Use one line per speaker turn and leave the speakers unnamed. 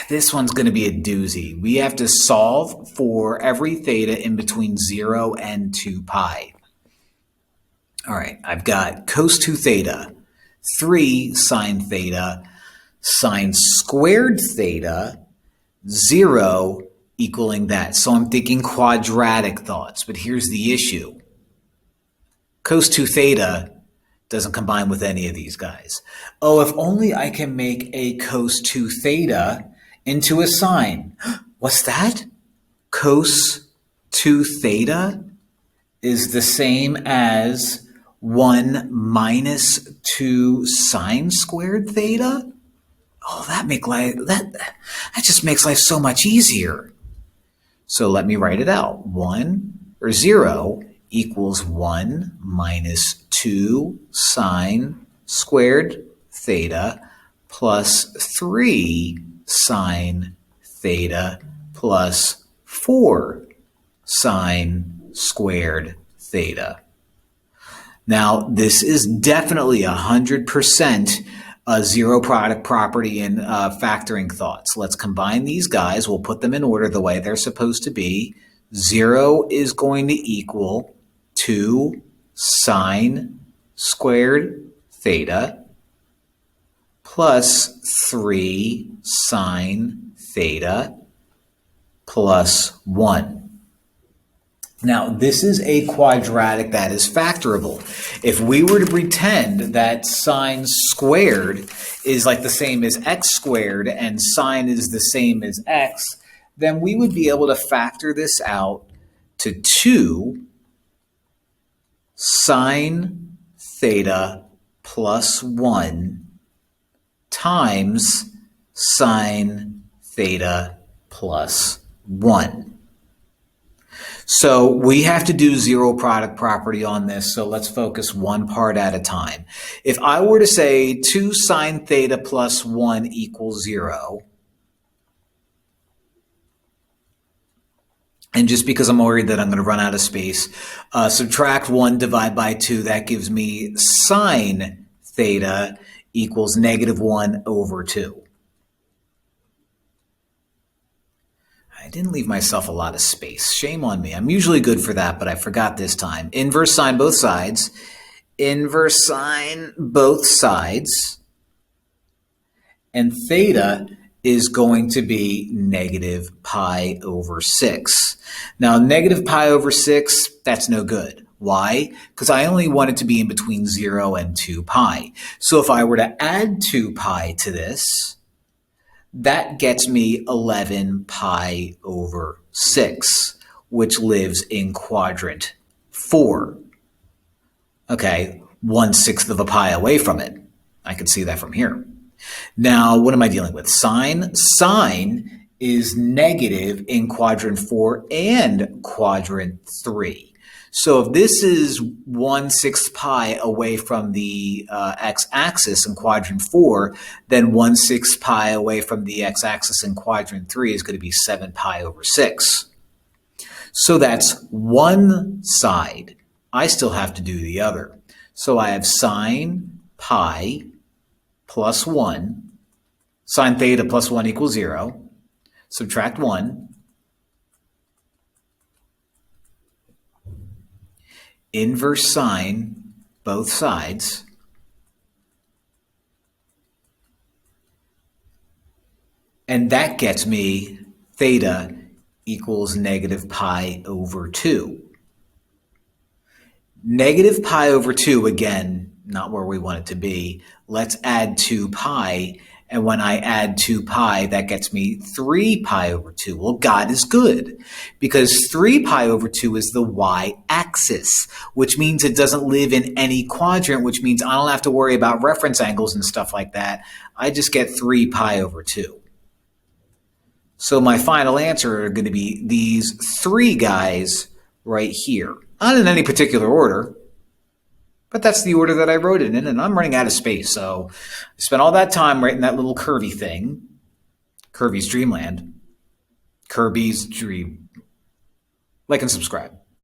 This one's going to be a doozy. We have to solve for every theta in between 0 and 2 pi. All right, I've got cos 2 theta, 3 sine theta, sine squared theta, 0 equaling that. So I'm thinking quadratic thoughts, but here's the issue. Cos 2 theta doesn't combine with any of these guys. Oh, if only I can make a cos 2 theta into a sine. What's that? Cos 2 theta is the same as 1 minus 2 sine squared theta? Oh, that just makes life so much easier. So let me write it out. 0 equals 1 minus 2 sine squared theta plus 3 sine theta plus 4 sine squared theta. Now, this is definitely 100% a zero product property in factoring thoughts. Let's combine these guys. We'll put them in order the way they're supposed to be. 0 is going to equal 2 sine squared theta plus 3 sine theta plus 1. Now, this is a quadratic that is factorable. If we were to pretend that sine squared is like the same as x squared and sine is the same as x, then we would be able to factor this out to 2 sine theta plus 1 times sine theta plus 1. So we have to do zero product property on this, so let's focus one part at a time. If I were to say 2 sine theta plus 1 equals 0, and just because I'm worried that I'm going to run out of space, subtract 1, divide by 2, that gives me sine theta equals negative 1 over 2. I didn't leave myself a lot of space. Shame on me. I'm usually good for that, but I forgot this time. Inverse sine both sides. Inverse sine both sides. And theta is going to be negative pi over 6. Now, negative pi over 6, that's no good. Why? Because I only want it to be in between 0 and 2 pi. So if I were to add 2 pi to this, that gets me 11 pi over 6, which lives in quadrant 4. Okay, 1/6 of a pi away from it. I can see that from here. Now, what am I dealing with? Sine? Sine is negative in quadrant 4 and quadrant 3. So if this is 1/6 pi away from the x-axis in quadrant 4, then 1/6 pi away from the x-axis in quadrant 3 is going to be 7 pi over 6. So that's one side. I still have to do the other. So I have sine pi plus 1. Sine theta plus 1 equals 0. Subtract 1. Inverse sine both sides. And that gets me theta equals negative pi over 2. Negative pi over 2, again, not where we want it to be. Let's add 2 pi. And when I add 2 pi, that gets me 3 pi over 2. Well, God is good, because 3 pi over 2 is the y-axis, which means it doesn't live in any quadrant, which means I don't have to worry about reference angles and stuff like that. I just get 3 pi over 2. So my final answer are going to be these 3 guys right here. Not in any particular order, but that's the order that I wrote it in, and I'm running out of space. So I spent all that time writing that little curvy thing. Kirby's Dreamland. Kirby's Dream. Like and subscribe.